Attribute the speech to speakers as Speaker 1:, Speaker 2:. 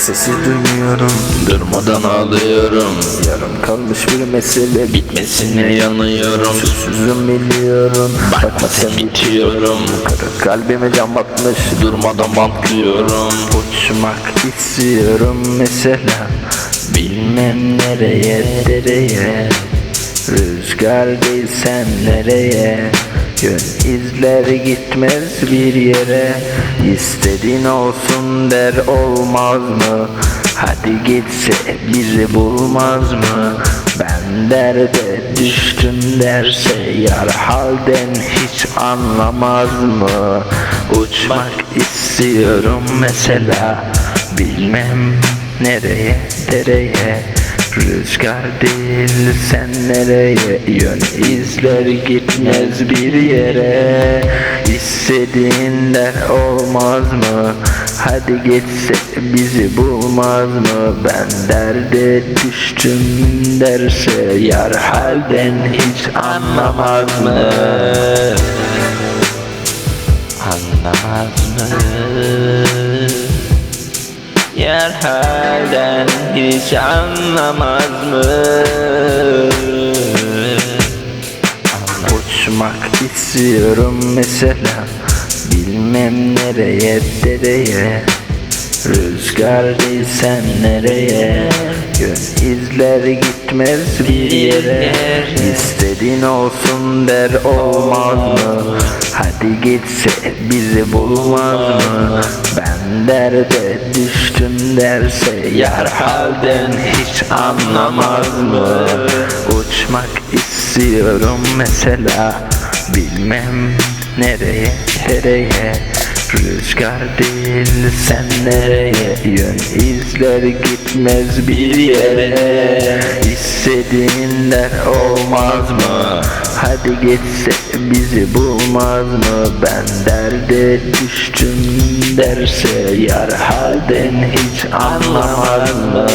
Speaker 1: sesi duymuyorum,
Speaker 2: Durmadan ağlıyorum,
Speaker 1: yarım kalmış bir mesele,
Speaker 2: bitmesine yanıyorum.
Speaker 1: susuzum biliyorum,
Speaker 2: Bakma sen bitiyorum,
Speaker 1: kırık kalbime cam batmış,
Speaker 2: durmadan bantlıyorum.
Speaker 1: uçmak istiyorum mesela, bilmem nereye dereye, rüzgar değil sen nereye, yön izler gitmez bir yere, istediğin olsun der olmaz mı, hadi gitse bizi bulmaz mı, ben derde düştüm derse yar halden hiç anlamaz mı, uçmak istiyorum mesela, bilmem nereye dereye, rüzgar değil sen nereye, yön izler gitmez bir yere, istediğin der olmaz mı, hadi geçse bizi bulmaz mı, ben derde düştüm derse yar halden hiç anlamaz mı, anlamaz mı, yar halden hiç anlamaz mı? Uçmak istiyorum mesela, bilmem nereye dereye, rüzgar değil sen nereye, yön izler gitmez bir yere, istediğin olsun der olmaz mı, hadi gitse bizi bulmaz mı, ben derde düştüm derse yar halden hiç anlamaz mı, uçmak istiyorum mesela, bilmem nereye nereye, rüzgar değil sen nereye, yön izler gitmez bir yere, istediğin der olmaz mı, hadi geçse bizi bulmaz mı, ben derde düştüm derse yar halden hiç anlamaz mı?